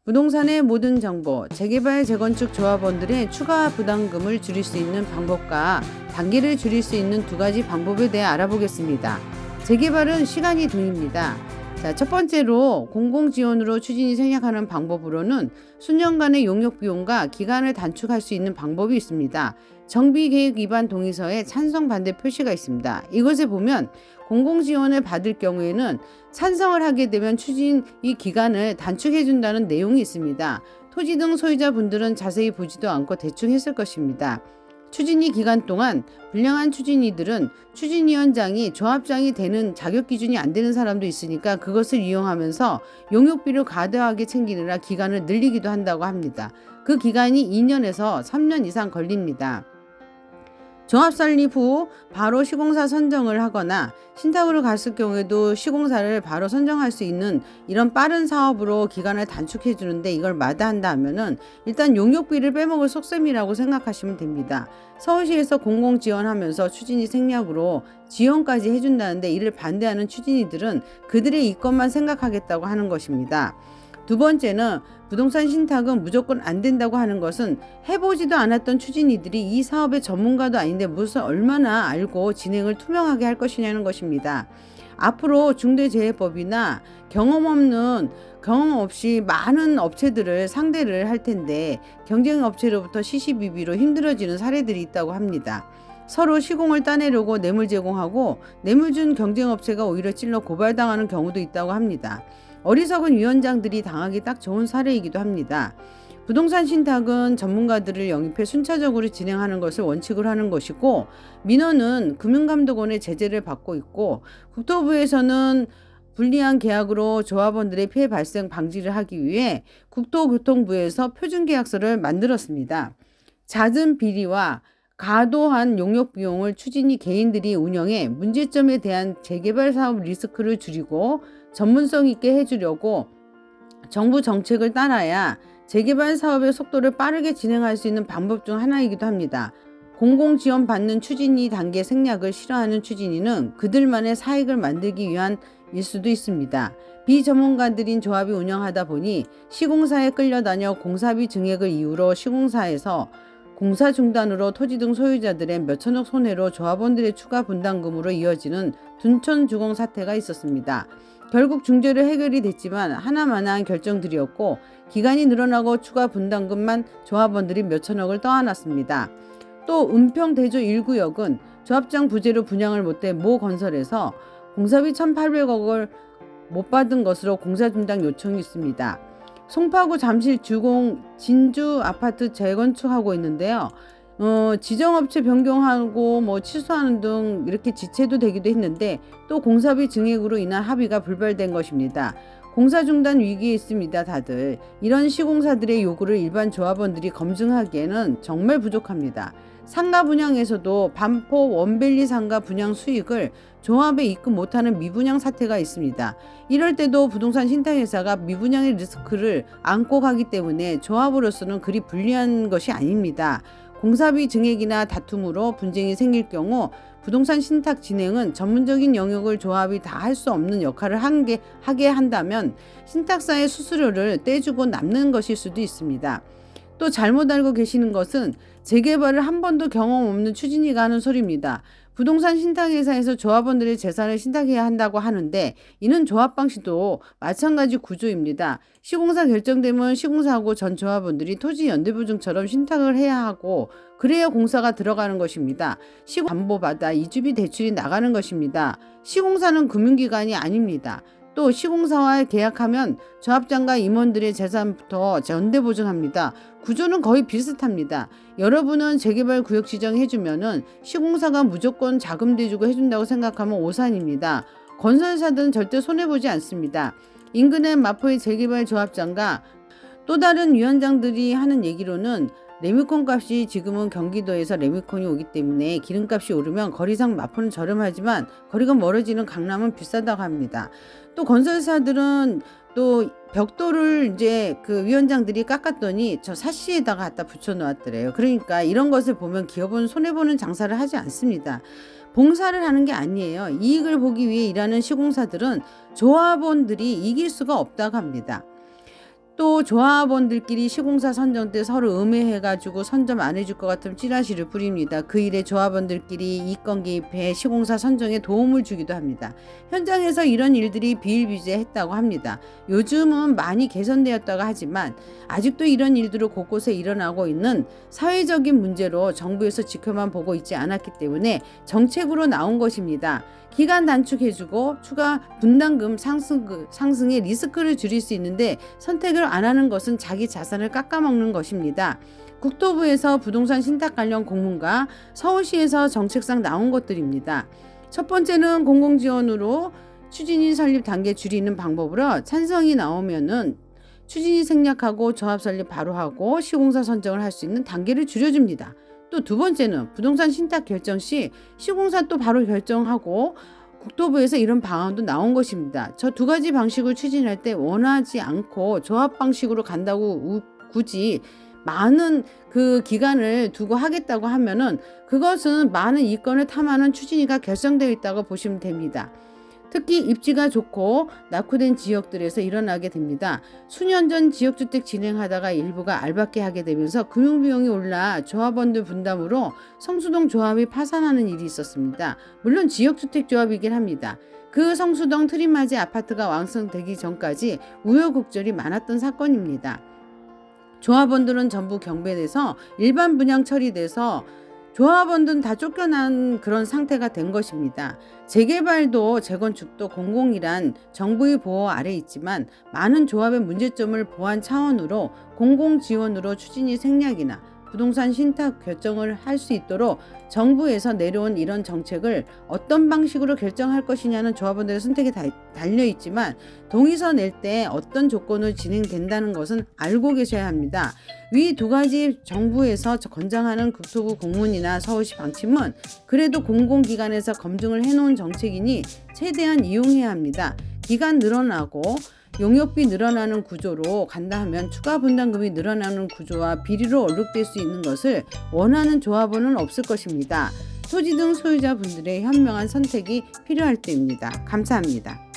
부동산의 모든 정보, 재개발, 재건축 조합원들의 추가 부담금을 줄일 수 있는 방법과 단계를 줄일 수 있는 두 가지 방법에 대해 알아보겠습니다. 재개발은 시간이 돈입니다. 자, 첫 번째로 공공지원으로 추진이 생략하는 방법으로는 수년간의 용역비용과 기간을 단축할 수 있는 방법이 있습니다. 정비계획 위반 동의서에 찬성 반대 표시가 있습니다. 이것에 보면 공공지원을 받을 경우에는 찬성을 하게 되면 추진 이 기간을 단축해 준다는 내용이 있습니다. 토지 등 소유자분들은 자세히 보지도 않고 대충 했을 것입니다. 추진위 기간 동안 불량한 추진위들은 추진위원장이 조합장이 되는 자격 기준이 안 되는 사람도 있으니까 그것을 이용하면서 용역비를 과다하게 챙기느라 기간을 늘리기도 한다고 합니다. 그 기간이 2년에서 3년 이상 걸립니다. 조합 설립 후 바로 시공사 선정을 하거나 신탁으로 갔을 경우에도 시공사를 바로 선정할 수 있는 이런 빠른 사업으로 기간을 단축해 주는데 이걸 마다한다 하면은 일단 용역비를 빼먹을 속셈이라고 생각하시면 됩니다. 서울시에서 공공지원하면서 추진위 생략으로 지원까지 해준다는데 이를 반대하는 추진위들은 그들의 이권만 생각하겠다고 하는 것입니다. 두 번째는 부동산 신탁은 무조건 안 된다고 하는 것은 해보지도 않았던 추진이들이 이 사업의 전문가도 아닌데 무슨 얼마나 알고 진행을 투명하게 할 것이냐는 것입니다. 앞으로 중대재해법이나 경험 없이 많은 업체들을 상대를 할 텐데 경쟁업체로부터 시시비비로 힘들어지는 사례들이 있다고 합니다. 서로 시공을 따내려고 뇌물 제공하고 뇌물 준 경쟁업체가 오히려 찔러 고발당하는 경우도 있다고 합니다. 어리석은 위원장들이 당하기 딱 좋은 사례이기도 합니다. 부동산 신탁은 전문가들을 영입해 순차적으로 진행하는 것을 원칙으로 하는 것이고 민원은 금융감독원의 제재를 받고 있고 국토부에서는 불리한 계약으로 조합원들의 피해 발생 방지를 하기 위해 국토교통부에서 표준계약서를 만들었습니다. 잦은 비리와 과도한 용역 비용을 추진위 개인들이 운영해 문제점에 대한 재개발 사업 리스크를 줄이고 전문성 있게 해주려고 정부 정책을 따라야 재개발 사업의 속도를 빠르게 진행할 수 있는 방법 중 하나이기도 합니다. 공공지원 받는 추진위 단계 생략을 싫어하는 추진위는 그들만의 사익을 만들기 위한 일 수도 있습니다. 비전문가들인 조합이 운영하다 보니 시공사에 끌려다녀 공사비 증액을 이유로 시공사에서 공사 중단으로 토지 등 소유자들의 몇천억 손해로 조합원들의 추가 분담금으로 이어지는 둔촌주공 사태가 있었습니다. 결국 중재로 해결이 됐지만 하나만한 결정들이었고 기간이 늘어나고 추가 분담금만 조합원들이 몇천억을 떠안았습니다. 또 은평 대조 1구역은 조합장 부재로 분양을 못해 모 건설에서 공사비 1,800억을 못 받은 것으로 공사 중단 요청이 있습니다. 송파구 잠실 주공 진주 아파트 재건축하고 있는데요. 지정업체 변경하고 취소하는 등 이렇게 지체도 되기도 했는데 또 공사비 증액으로 인한 합의가 불발된 것입니다. 공사 중단 위기에 있습니다. 다들 이런 시공사들의 요구를 일반 조합원들이 검증하기에는 정말 부족합니다. 상가 분양에서도 반포 원밸리 상가 분양 수익을 조합에 입금 못하는 미분양 사태가 있습니다. 이럴 때도 부동산 신탁회사가 미분양의 리스크를 안고 가기 때문에 조합으로서는 그리 불리한 것이 아닙니다. 공사비 증액이나 다툼으로 분쟁이 생길 경우 부동산 신탁 진행은 전문적인 영역을 조합이 다 할 수 없는 역할을 하게 한다면 신탁사의 수수료를 떼주고 남는 것일 수도 있습니다. 또 잘못 알고 계시는 것은 재개발을 한 번도 경험 없는 추진위가 하는 소리입니다. 부동산 신탁회사에서 조합원들의 재산을 신탁해야 한다고 하는데 이는 조합 방식도 마찬가지 구조입니다. 시공사 결정되면 시공사하고 전 조합원들이 토지 연대보증처럼 신탁을 해야 하고 그래야 공사가 들어가는 것입니다. 시공 담보받아 이주비 대출이 나가는 것입니다. 시공사는 금융기관이 아닙니다. 또 시공사와 계약하면 조합장과 임원들의 재산부터 연대보증합니다. 구조는 거의 비슷합니다. 여러분은 재개발 구역 지정해주면은 시공사가 무조건 자금 대주고 해준다고 생각하면 오산입니다. 건설사들은 절대 손해보지 않습니다. 인근의 마포의 재개발 조합장과 또 다른 위원장들이 하는 얘기로는 레미콘 값이 지금은 경기도에서 레미콘이 오기 때문에 기름값이 오르면 거리상 마포는 저렴하지만 거리가 멀어지는 강남은 비싸다고 합니다. 또 건설사들은 또 벽돌을 이제 그 위원장들이 깎았더니 저 사시에다가 갖다 붙여 놓았더래요. 그러니까 이런 것을 보면 기업은 손해보는 장사를 하지 않습니다. 봉사를 하는 게 아니에요. 이익을 보기 위해 일하는 시공사들은 조합원들이 이길 수가 없다고 합니다. 또 조합원들끼리 시공사 선정 때 서로 음해해가지고 선점 안 해줄 것 같으면 찌라시를 뿌립니다. 그 일에 조합원들끼리 이권 개입해 시공사 선정에 도움을 주기도 합니다. 현장에서 이런 일들이 비일비재했다고 합니다. 요즘은 많이 개선되었다고 하지만 아직도 이런 일들을 곳곳에 일어나고 있는 사회적인 문제로 정부에서 지켜만 보고 있지 않았기 때문에 정책으로 나온 것입니다. 기간 단축해주고 추가 분담금 상승의 리스크를 줄일 수 있는데 선택을 안 하는 것은 자기 자산을 깎아먹는 것입니다. 국토부에서 부동산 신탁 관련 공문과 서울시에서 정책상 나온 것들입니다. 첫 번째는 공공지원으로 추진위 설립 단계 줄이는 방법으로 찬성이 나오면은 추진위 생략하고 조합 설립 바로 하고 시공사 선정을 할 수 있는 단계를 줄여줍니다. 또 두 번째는 부동산 신탁 결정 시 시공사 또 바로 결정하고 국토부에서 이런 방안도 나온 것입니다. 저 두 가지 방식을 추진할 때 원하지 않고 조합 방식으로 간다고 굳이 많은 그 기간을 두고 하겠다고 하면은 그것은 많은 이권을 탐하는 추진위가 결성되어 있다고 보시면 됩니다. 특히 입지가 좋고 낙후된 지역들에서 일어나게 됩니다. 수년 전 지역주택 진행하다가 일부가 알박기 하게 되면서 금융비용이 올라 조합원들 분담으로 성수동 조합이 파산하는 일이 있었습니다. 물론 지역주택 조합이긴 합니다. 그 성수동 트림맞이 아파트가 완성되기 전까지 우여곡절이 많았던 사건입니다. 조합원들은 전부 경배돼서 일반 분양 처리돼서 조합원들은 다 쫓겨난 그런 상태가 된 것입니다. 재개발도 재건축도 공공이란 정부의 보호 아래 있지만 많은 조합의 문제점을 보완 차원으로 공공지원으로 추진위 생략이나 부동산 신탁 결정을 할 수 있도록 정부에서 내려온 이런 정책을 어떤 방식으로 결정할 것이냐는 조합원들의 선택에 달려 있지만 동의서 낼 때 어떤 조건을 진행된다는 것은 알고 계셔야 합니다. 위 두 가지 정부에서 권장하는 국토부 공문이나 서울시 방침은 그래도 공공기관에서 검증을 해놓은 정책이니 최대한 이용해야 합니다. 기간 늘어나고 용역비 늘어나는 구조로 간다 하면 추가 분담금이 늘어나는 구조와 비리로 얼룩될 수 있는 것을 원하는 조합원은 없을 것입니다. 토지 등 소유자분들의 현명한 선택이 필요할 때입니다. 감사합니다.